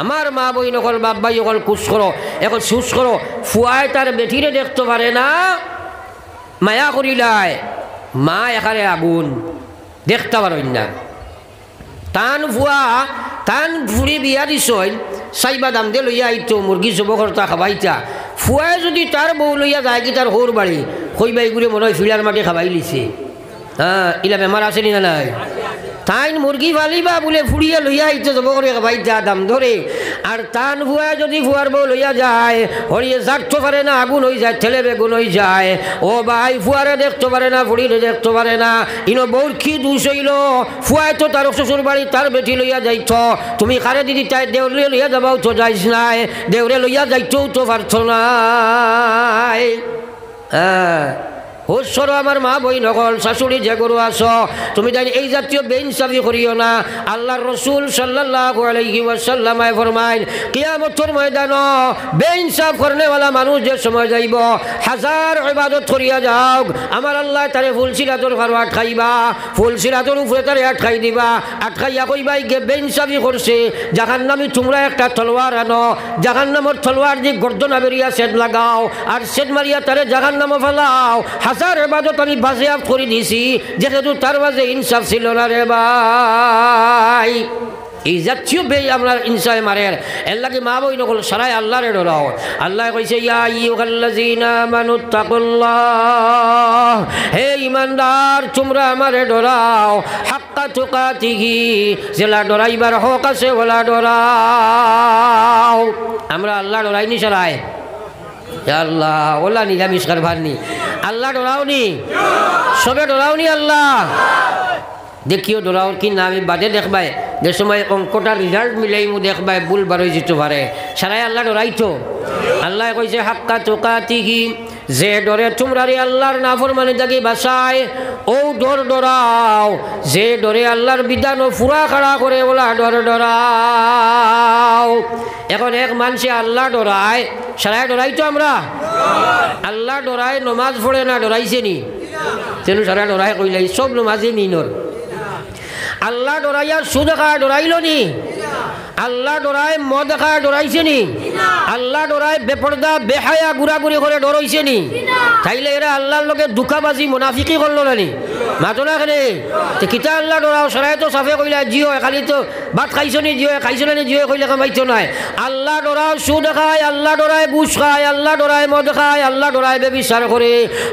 আমার মা বই নকল বাপ ভাই অকল কুশ করো এখন চুজ করো ফুয়ায় তার বেটিরে দেখতে পারে না মায়া করিলায় মা এখানে আগুন দেখতে পারেন না টান ফুয়া টান ফুড়ি বিয়া দিছইন চাইবা দাম দিয়ে লইয়া আইতো মুরগি জবকর্তা খাবাইতা ফুয়ায় যদি তার বউ লইয়া যায় কি তার হোর বাড়ি কইবাই ঘুরে মনে হয় ফিলার মাটি খাবাই লিছে হ্যাঁ ইলা বেমার আছে না নাই তাইন মুরগি ফালিবা বলে ফুড়িয়া লইয়া আইতো জবকরে খাবাইতা দাম ধরে আর টান ফুয়া যদি ফুয়ার বউ লইয়া যায় হরিয়ে জাগতে পারে না আগুন হয়ে যায় ঠেলে বেগুন হয়ে যায় ও ভাই ফুয়ারে দেখতে পারে না ফুড়িরে দেখতে পারে না ইনো বউর কি দোষ হইল ফুয়ায় তো তার শ্বশুর বাড়ি তার বেটি লইয়া যাইছ তুমি কারে দিদি তাই দেউরে লইয়া যাবাও তো যাইছ নাই দেউরে লইয়া যাইতেও তো পারছ নাই হ্যাঁ হোসর আমার মা বই নকল শাশুড়ি যে গরু আস তুমি জানি এই জাতীয় বেইনসাফি করিও না আল্লাহর রসুল সাল্লাল্লাহু আলাইহি ওয়াসাল্লাম ফরমাইন কিয়ামতের ময়দান বেইনসাফ করনেওয়ালা মানুষ যে সময় যাইব হাজার ইবাদত করিয়া যাও আমার আল্লাহ তারে ফুলসিরাতর ফারো আটকাইবা ফুলসিরাতর উপরে তারে আটকাই দিবা আটকাইয়া কইবাই গে বেইনসাফি করছে জাহান্নামী তোমরা একটা তলোয়ার আনো জাহান্নামের তলোয়ার দিয়ে গর্দনা বেরিয়া সেদ লাগাও আর সেদ মারিয়া তারে জাহান্নামে ফেলাও হাজার ইবাদত আমি বাজেয়াপ্ত করে দিয়েছি যেহেতু তার মাঝে ইনসাফ ছিল না রে ভাই এই জাতীয় বেই আপনার ইনসাফে মারের এর লাগে মা বই নকল সারাই আল্লাহরে ডরাও আল্লাহ কইছে ইয়া আইয়ুহাল্লাযীনা আমানুত্তাকুল্লাহ হে ঈমানদার তোমরা আমারে ডরাও হাক্কা তুকাতিহি যেলা ডরাইবার হক আছে ওলা ডরাও আমরা আল্লাহ ডরাইনি সারাই আল্লাহ ওলা নিরামিষ কারবার নি আল্লাহ ডরাওনি সবে ডরাওনি আল্লাহ দেখিও ডরাও কি না আমি বাদে দেখবাই যে সময় অঙ্কটা রেজাল্ট মিলাই মু দেখবাই ভুল বারোই যেতে পারে সারাই আল্লাহ ডরাইতো আল্লাহ কইছে হাক্কা তুকাতিহি যে ডরে তোমরা রে আল্লাহর নাফরমানি থেকে বাঁচায় ও ডর ডরাও যে ডরে আল্লাহর বিধান পুরা খাড়া করে ওলা ডর ডরাও এখন এক মানুষে আল্লাহ ডরায় সারাই ডরাইতো আমরা আল্লাহ ডরায় নমাজ পড়ে না ডরাইছে নি তেন সারা ডরায় কইলাই সব নমাজে নিনর আল্লাহ ডরাইয়া সুদ খায় ডরাইল নি আল্লাহ ডরায় মদ খায় ডরাইছে নি আল্লাহ ডরায় বেপর্দা বেহায়া ঘুরাঘুরি করে ডরাইছে নি তাইলে এরা আল্লাহর লোকে দুঃখাবাজি মুনাফিকি করলো না নি মাতো না কেনে কিতা আল্লাহ ডরাও সরাই তো সাফে কইলা জিও খালি তো ভাত খাইছো নি জিও খাইছো না নি জিও কইলে কামাইছো নাই আল্লাহ ডরাও সুদ খায় আল্লাহ ডরায় বুস খায় আল্লাহ ডরায় মদ খায় আল্লাহ ডরায় বেবিচার করে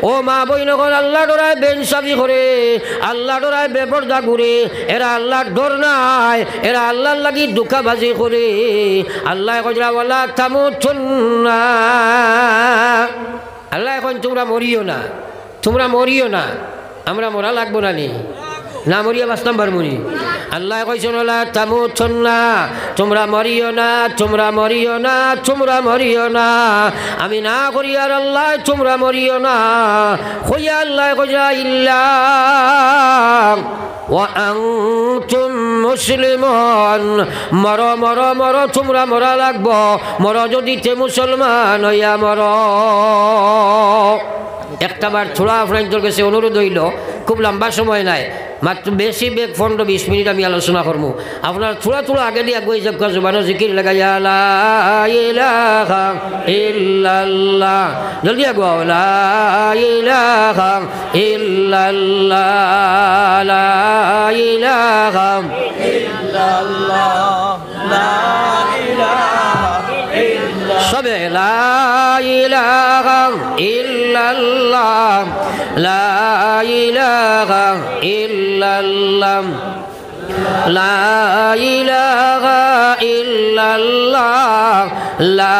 ও মা বই নকল আল্লাহ ডরায় বেইনসাফি করে আল্লাহ ডরায় বেপর্দা ঘুরে এরা আল্লাহর ডর নাই এরা আল্লাহর লাগি দুঃখাবাজি করে আল্লাহ কইরা ওয়ালা তামুতুন্না আল্লাহ এখন তোমরা মরিও না তোমরা মরিও না আমরা মরা লাগবো না নি না মরিয়া 5 নম্বর মরি আল্লাহ কইছেন ওয়ালা তামুতুন্না তোমরা মরিও না তোমরা মরিও না তোমরা মরিও না আমি না করি আর আল্লাহ তোমরা মরিও না কইয়া আল্লাহ কইরা ইল্লা وأنتم مسلمون মরো মরো মরো তোমরা মরা লাগবো মরো যদি তে মুসলমান হইয়া মরো একটাবার থোড়া আপনার কাছে অনুরোধ হইল খুব লম্বা সময় নাই মাত্র বেশি বেগ 15-20 মিনিট আমি আলোচনা করবো আপনার থোড়া থোড়া আগে দিয়ে আগুয়ে যাব জবানো জিকির লাগাইয়া লা ইলাহা ইল্লাল্লাহ জলদি আগো লা ইলাহা ইল্লাল্লাহ লা ইলাহা ইল্লাল্লাহ লা ইলাহা ইল্লাল্লাহ সবে লা ইলাহা ইল্লাল্লাহ লা ইলাহা ইল্লাল্লাহ লা ইলাহা ইল্লাল্লাহ লা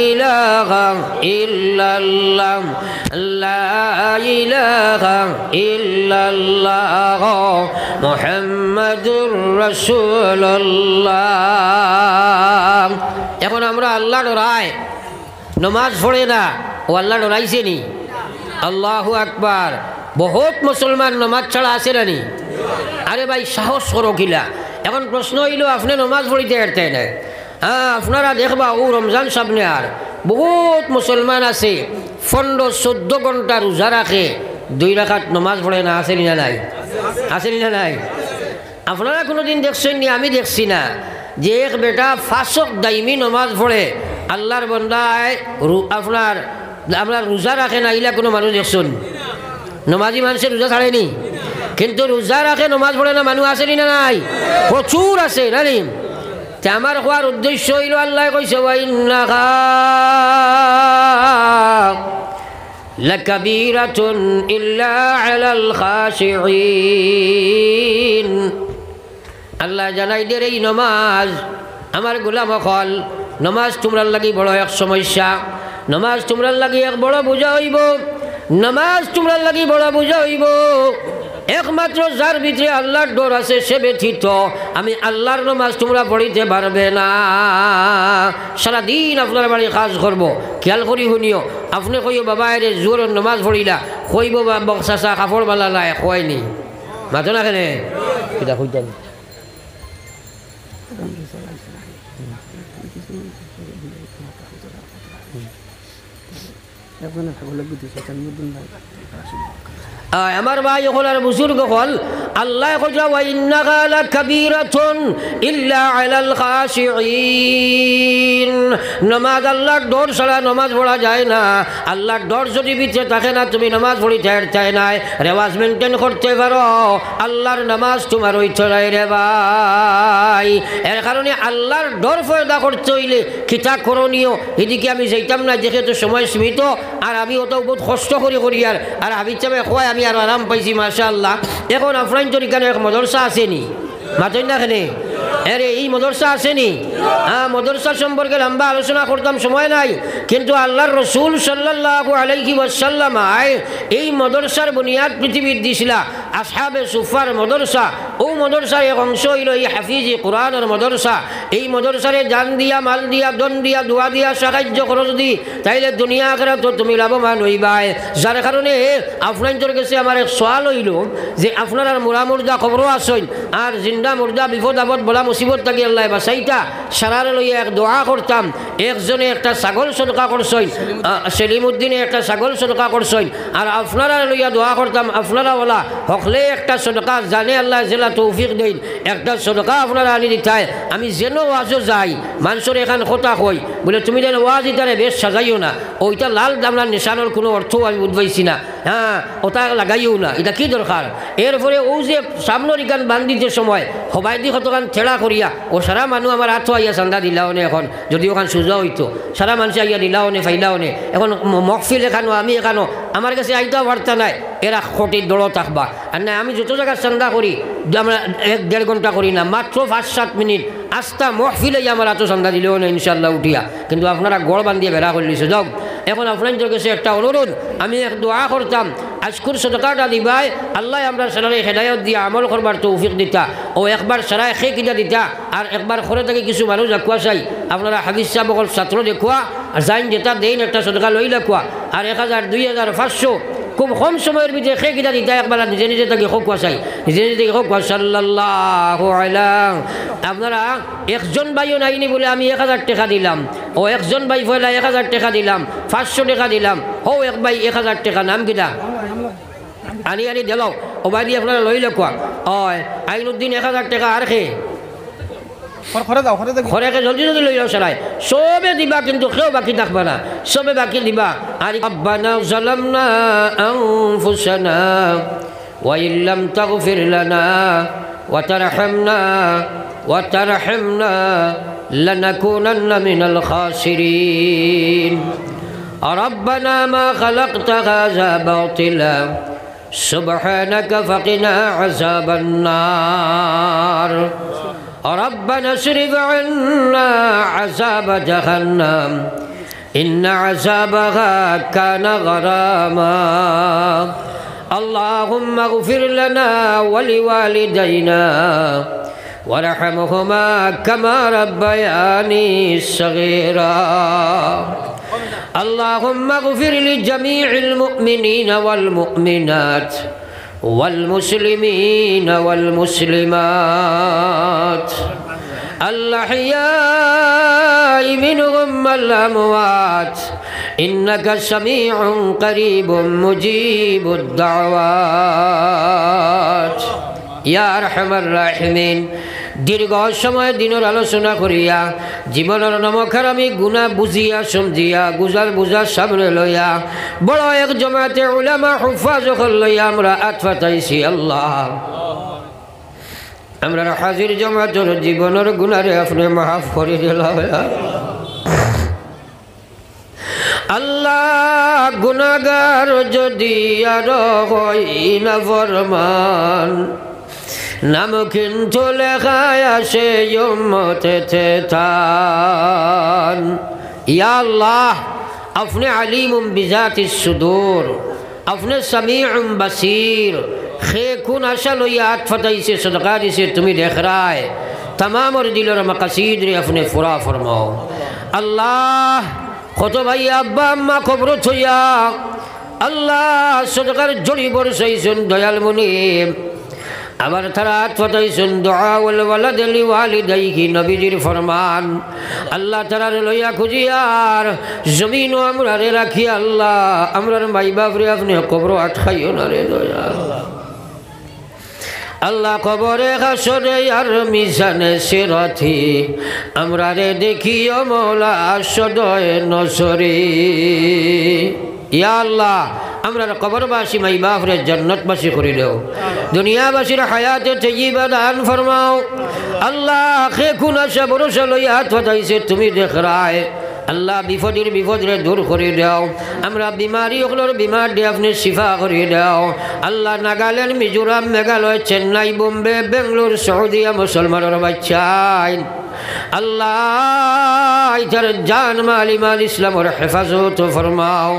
ইলাহা ইল্লাল্লাহ লা ইলাহা ইল্লাল্লাহ মুহাম্মাদুর রাসূলুল্লাহ এখন আমরা আল্লাহ ডরাই নমাজ পড়ে না ও আল্লাহ ডরাইছে নি আল্লাহু আকবার বহুত মুসলমান নমাজ ছাড়া আছে না নি আরে ভাই সাহস করো কিলা এখন প্রশ্ন হইল আপনি নমাজ পড়িতে পারতেন না হ্যাঁ আপনারা দেখবা ও রমজান সামনে আর বহুত মুসলমান আছে 15-14 ঘন্টা রোজা রাখে 2 রাকাত নমাজ পড়ে না আছে না নাই আছে না নাই আপনারা কোনোদিন দেখছেন নি আমি দেখছি না যে এক বেটা ফাঁসক দাইমি নমাজ পড়ে আল্লাহর বন্দায় আপনার আপনার রোজা রাখে না, ইলা কোনো মানুষ দেখছেন? নমাজি মানুষের রোজা ছাড়েনি, কিন্তু রোজা রাখে নমাজ পড়ে না মানুষ আসেনি না? নাই, প্রচুর আছে জানি। আমার হওয়ার উদ্দেশ্য হইল আল্লাহ কইছে ওয়াইন্নাহা লাকাবীরাতুন ইল্লা আলাল খাশিঈন। আল্লাহ জানাই দে এই নমাজ আমার গোলাম হল, নমাজ তোমরা লাগি বড় এক সমস্যা, নমাজ তোমরা লাগি এক বড় বোঝা হইব, নমাজ তোমরা লাগি বড় বোঝা হইব। একমাত্র যার ভিতরে আল্লাহর ডর আছে সে ব্যথিত আমি আল্লাহর নমাজ তোমরা পড়িতে পারবে না। সারাদিন আপনার বাড়ি কাজ করবো, খেয়াল করি শুনিও। আপনি কইও বাবা এর জোর নমাজ পড়িলা, কইব বা বক্সা কাপড় বালা নাই খোয়াইনি মাথো না কেনে এটা হইতেন। আমার ভাই হল আর বুজুর্গ হল আল্লাহ কইলা ওয়া ইন্নাহা লাকাবীরাতুন ইল্লা আলাল খাশিঈন। নামাজ আল্লাহর ডর ছাড়া নামাজ পড়া যায় না। আল্লাহর ডর যদি ভিতরে থাকে না তুমি নামাজ পড়িতে চায় নাই, রেওয়াজ মেনটেন করতে পারো, আল্লাহর নামাজ তোমার হইতে নাই রে ভাই। এর কারণে আল্লাহর ডর পয়দা করতে হইলে কিতা করণীয় এদিকে আমি যাইতাম না, দেখে তো সময় সীমিত, আর আমি অত বহুত কষ্ট করি আর আমি চাবে খোয়াই আমি আর আরাম পাইছি মাশাআল্লাহ। এখন আফরাইন তরিকার এক মদরসা আসেনি মাতই না কেনে? আরে এই মদরসা আসেনি? হ্যাঁ, মদরসা সম্পর্কে লম্বা আলোচনা করতাম, সময় নাই, কিন্তু আল্লাহর রসুল সাল্লাল্লাহু আলাইহি ওয়াসাল্লাম এই মদরসার বুনিয়াদ পৃথিবীর দিছিলা আসহাবে সুফার মদরসা। ও মদরসার এক অংশ হইল এই হাফিজি কোরআনের মদরসা। এই মদরসারে জান দিয়া, মাল দিয়া, দন দিয়া, দোয়া দিয়া সাহায্য করো যদি, তাইলে দুনিয়া আখিরাত তুমি লাভবান হইবাই। যার কারণে আপনাদের কাছে আমার এক সওয়াল হইল যে আপনারা মুরা মুর্দা খবরও আসেন, আর জিন্দা মুর্দা বিপদ আপদ বলা মুসিবত থাকি আল্লাহ বাসাইতা সারারে লইয়া এক দোয়া করতাম। একজনে একটা ছাগল সদকা করছেন, সেলিমউদ্দিনে একটা ছাগল সদকা করছেন, আর আপনারা লইয়া দোয়া করতাম আপনারা বলা হকলে একটা সদকা জানে আল্লাহ জেলা তৌফিক দেন, একটা সদকা আপনারা আনি দিতায়। আমি যেন ওয়াজও যাই মানুষের এখান কথা কই বলে তুমি যেন ওয়াজ ইতারে বেশ সাজাইও না, ওইটা লাল দামলার নিশানোর কোনো অর্থ আমি বুঝবাইছি না। হ্যাঁ, ওটা লাগাইও না, এটা কি দরকার? এরপরে ও যে সামনের ইকান বান্ধিতে সময় সবাই দি কতখান ঠেলা করিয়া ও সারা মানুষ আমার হাত আইয়া চান্দা দিলাও নে, এখন যদি ওখান সোজা হইতো সারা মানুষ আইয়া দিলাও নে ফাইলাও নে। এখন মকফিল এখানো আমি এখানো আমার কাছে আইতাও বার্তা নাই, এরা কোটির দৌড় থাকবা। আর না আমি যত জায়গায় চান্দা করি আমরা 1-1.5 ঘন্টা করি না, মাত্র 5-7 মিনিট আস্তা মহফিলে আমার এত চান্দা দিলেও না ইনশাল্লাহ উঠিয়া। কিন্তু আপনারা গড় বান্ধিয়ে বেড়া করে লিছে যাও। এখন আপনাদের কাছে একটা অনুরোধ, আমি এক দোয়া করতাম আজকুর সদকাটা দিবাই আল্লাহ আমরা সারারে হেদায়ত দিয়া আমল করবার তৌফিক দিতা, ও একবার সারায় খে কিনা দিতা, আর একবার ঘরে থেকে কিছু মানুষ দেখুয়া চাই আপনারা হাফিজ সাহেব সকল ছাত্র দেখুয়া, আর যাইন যেটা দেন একটা সদকা লই দেখুয়া, আর 1000, 2000, 500 খুব কম সময়ের ভিতরে খে কিনা দিতা একবার নিজে নিজে তাকে হোক চাই, নিজে নিজে থেকে হোক সাল্লাল্লাহু আলাইহি। আপনারা একজন ভাইও নাইনি বলে আমি 1000 টাকা দিলাম, ও একজন ভাই ফয়লা 1000 টাকা দিলাম, 500 টাকা দিলাম, হো এক ভাই 1000 টাকা, নাম কিনা আনি আনি দিলাও ও ভাই দিয়ে আপনারা লই লেখা। ও আইনুদ্দিন 1000 টাকা আর খে ঘরেকে জলদি জলদি লই যাও সারাই সবে দিবা, কিন্তু কেউ বাকি থাকবা না, সবে বাকি দিবা। আর রব্বানা যালামনা আনফুসানা ওয়া ইল্লাম তাগফির লানা ওয়া তারহামনা লানাকুনান্না মিনাল খাসিরিন। রব্বানা মা খালাকতা হাযা বাতিলা সুবহানাকা ফাকিনা আযাবান নার। ربنا اصرف عنا عذاب جهنم إن عذابها كان غراما. اللهم اغفر لنا ولوالدينا وارحمهما كما ربياني صغيرا. اللهم اغفر لجميع المؤمنين والمؤمنات والمسلمين والمسلمات الأحياء منهم والأموات إنك سميع قريب مجيب الدعوات يا أرحم الراحمين. দীর্ঘ সময় দিনের আলোচনা করিয়া জীবনের নমখার আমি গুণা বুঝিয়া সমঝিয়া গুজার বুঝার সামনে লইয়া বড় এক জমাতে উলামা হুফাজ লইয়া আমরা আতফাতাইছি আল্লাহ আমরা হাজির জমাতের জীবনের গুণারে আপনি মাফ করে দিলাম আল্লাহ গুনাহগার যদি আর হয় না ফরমান নাম কিন্তু লেখায় আসে উম্মতে থান ইয়া আল্লাহ আপনি আলিমুম বিজাতিস সুদূর আপনি সামিউম বাসীর खे कुन आशा लोया आत फताई से सदकारी से तुम्हें देख रहा है तमाम और दिल और मकासीद रे अपने पूरा फरमाओ अल्लाह खतो भाई अब्बा अम्मा खबर थोया अल्लाह सदकार जोड़ी बोर सही सुन दयाल मुनीम আবার তারা আতফাতাইছেন দুআ ওয়াল ওয়ালাদ লিওয়ালিদাইহি নবীজির ফরমান আল্লাহ তাআলার লইয়া খুঁজিয়ার জমিন ও আমরারে রাখি আল্লাহ আমরার মাই বাপরে আপনি কবর আটকাইও না রে দয়া আল্লাহ কবরে হাসরে আর মিজানে সিরাতি আমরারে দেখিও মওলা সদয়ে নসরি ইয়া আল্লাহ আমরা কবরবাসী মাই বাপরে জান্নাতবাসী করে দাও দুনিয়াবাসীর হায়াতে তৈয়বা দান ফরমাও আল্লাহ খে খুনা সে ভরসা লইয়া হাতাইছে তুমি দেখ রায় আল্লাহ বিপদের বিপদরে দূর করে দাও আমরা বিমারি ওগুলোর বিমার দিয়ে আপনি শিফা করে দাও আল্লাহ নাগাল্যান্ড মিজোরাম মেঘালয় চেন্নাই বোম্বে বেঙ্গলোর সৌদিয়া মুসলমানের বাচ্চাই আল্লাহ ইতার জান মাল ইমান ইসলামের হেফাজত ফরমাও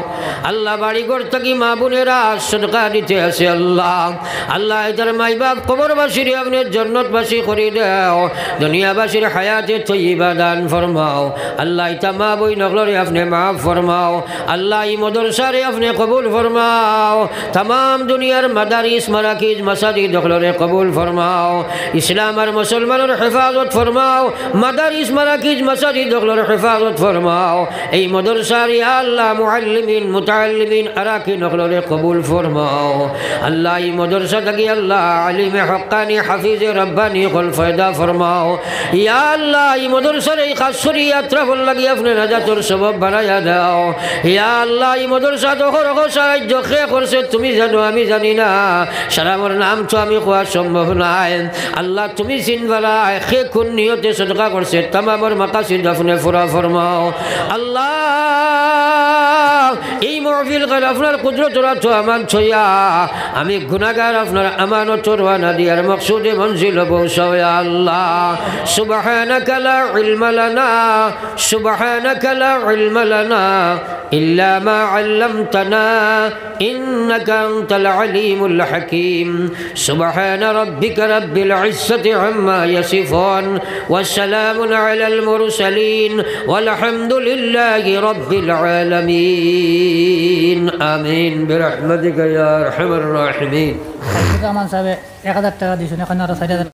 আল্লাহ বাড়ি ঘর থাকি মা বোনেরা সদকা দিতে আছে আল্লাহ আল্লাহ ইতার মাই বাপ কবরবাসীর আপনি জান্নাতবাসী করে দাও দুনিয়াবাসীর হায়াতে তৈয়বা দান ফরমাও আল্লাহ ইতা মা বই নগলরে আপনি মাফ ফরমাও আল্লাহ ই মদরসারে আপনি কবুল ফরমাও तमाम দুনিয়ার মাদারিস মারাকিজ মাসাজিদ নগলরে কবুল ফরমাও ইসলাম আর মুসলমানের হেফাজত ফরমাও মাদারিস মারাকিজ মাসাজিদ নগলরে হেফাজত ফরমাও এই মদরসার ইয়া আল্লাহ মুআল্লিমিন মুতাআল্লিমিন আরাকি নগলরে কবুল ফরমাও আল্লাহ এই মদরসা থেকে আল্লাহ আলিম হক্কানি হাফিজ রব্বানি কল ফায়দা ফরমাও ইয়া আল্লাহ এই মদরসার এই খাসরি যাত্রা বল লাগি আপনি নাজাতের সবব বানায়া দাও ইয়া আল্লাহ এই মদরসা তো খরগো সাহায্য খে করছে তুমি জানো আমি জানি না সারামর নাম তো আমি কোয়া সম্ভব নাই আল্লাহ তুমি চিনবালা খে কোন নিয়তে সদকা করছে तमामर मकासिद अपने पूरा फरमाओ अल्लाह এই মাহফিল করে আপনার কুদরত রাখো আমান ছয়া আমি গুনাহগার আপনার আমানতর ওয়ানা দিয়ার মকসুদে মঞ্জিল পৌঁছাও ইয়া আল্লাহ সুবহানাকা লা ইলমা লানা সুবহানাকা লা ইলমা লানা ইল্লা মা আল্লামতানা ইন্নাকা আনতাল আলিমুল হাকীম সুবহানা রাব্বিকা রাব্বিল ইজ্জাতি আম্মা ইয়াসিফুন ওয়া সালামুন আলাল মুরসালিন ওয়ালহামদুলিল্লাহি রাব্বিল আলামিন আমিন বিরহমাতিকা ইয়া আরহামার রাহিমিন। 1000 টাকা দিছেন এখন আর 4000